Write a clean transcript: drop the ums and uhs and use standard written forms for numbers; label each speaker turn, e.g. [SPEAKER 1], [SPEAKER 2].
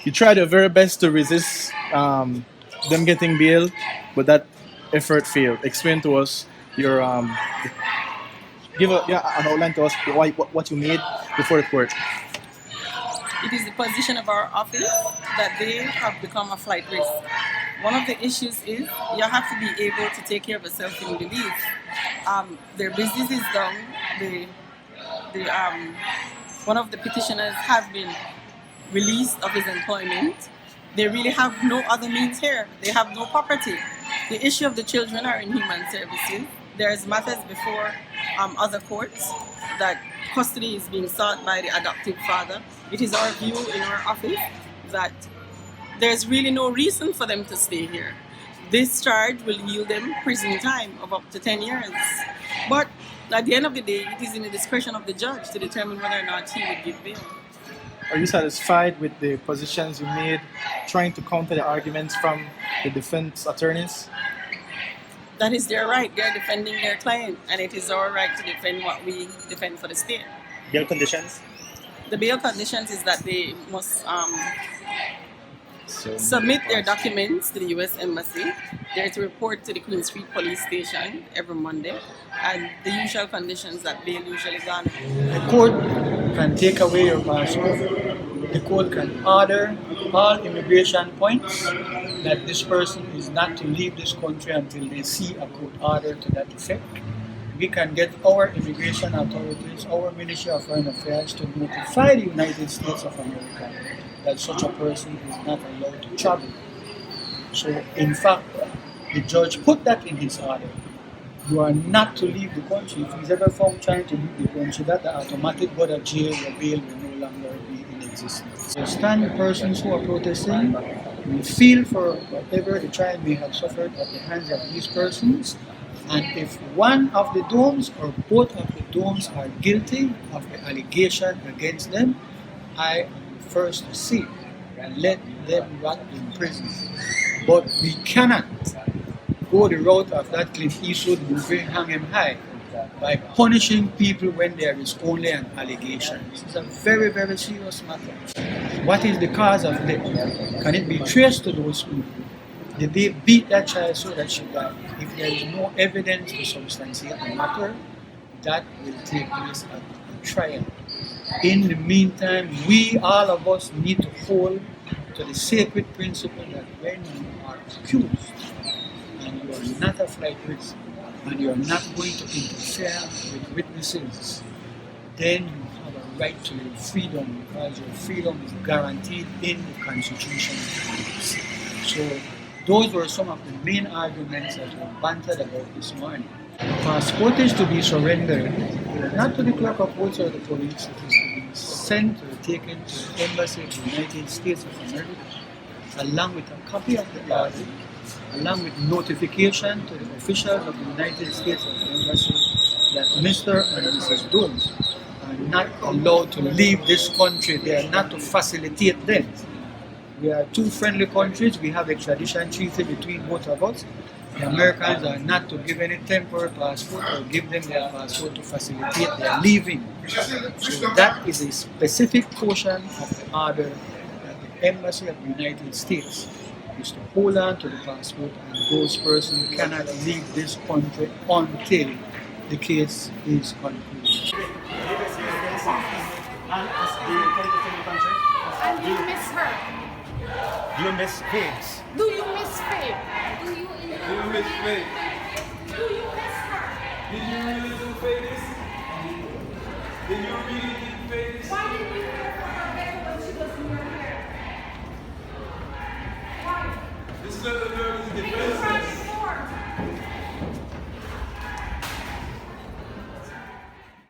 [SPEAKER 1] You try your very best to resist them getting bail, but that effort failed. Explain to us your an outline to us what you made before the court.
[SPEAKER 2] It is the position of our office that they have become a flight risk. One of the issues is you have to be able to take care of yourself in Belize. Their business is down. One of the petitioners has been released of his employment. They really have no other means here. They have no property. The issue of the children are in human services. There's matters before other courts that custody is being sought by the adoptive father. It is our view in our office that there's really no reason for them to stay here. This charge will yield them prison time of up to 10 years. But at the end of the day, it is in the discretion of the judge to determine whether or not he would give bail.
[SPEAKER 1] Are you satisfied with the positions you made, trying to counter the arguments from the defense attorneys?
[SPEAKER 2] That is their right. They're defending their client, and it is our right to defend what we defend for the state.
[SPEAKER 3] Bail conditions?
[SPEAKER 2] The bail conditions is that they must submit their documents to the U.S. Embassy. They're to report to the Queen Street Police Station every Monday, and the usual conditions that bail usually garner.
[SPEAKER 4] The court can take away your passport. The court can order all immigration points that this person is not to leave this country until they see a court order to that effect. We can get our immigration authorities, our Ministry of Foreign Affairs to notify the United States of America that such a person is not allowed to travel. So in fact, the judge put that in his order. You are not to leave the country. If he's ever found trying to leave the country, that the automatic go to jail or bail will no longer be in existence. So stand the persons who are protesting. We feel for whatever the child may have suffered at the hands of these persons. And if one of the Doehms or both of the Doehms are guilty of the allegation against them, I am the first to see and let them rot in prison. But we cannot go the route of that Clint Eastwood movie, Hang 'Em High, by punishing people when there is only an allegation. This is a very, very serious matter. What is the cause of death? Can it be traced to those people? Did they beat that child so that she died? If there is no evidence to substantiate the matter, that will take place at the trial. In the meantime, we, all of us, need to hold to the sacred principle that when you are accused and you are not a flight risk and you are not going to interfere with witnesses, then you have a right to your freedom because your freedom is guaranteed in the Constitution of the Belize. So those were some of the main arguments that were bantered about this morning. Passport is to be surrendered, not to the clerk of courts or the police. It is to be sent or taken to the Embassy of the United States of America, along with a copy of the order, along with notification to the officials of the United States of the Embassy that Mr. and Mrs. Doehm are not allowed to leave this country. They are not to facilitate them. We are two friendly countries. We have extradition treaty between both of us. The Americans are not to give any temporary passport or give them their passport to facilitate their leaving. So that is a specific portion of the order that the Embassy of the United States is to hold on to the passport, and those persons cannot leave this country until the case is concluded.
[SPEAKER 5] And you miss her.
[SPEAKER 3] Do you miss pigs?
[SPEAKER 5] Do you miss Faye? Do you
[SPEAKER 6] miss Faye?
[SPEAKER 5] Do you miss her?
[SPEAKER 6] Did you really do Faye this? Did you really do Faye this?
[SPEAKER 5] Why didn't you care for her better when she was in your hair? Why?
[SPEAKER 6] This little girl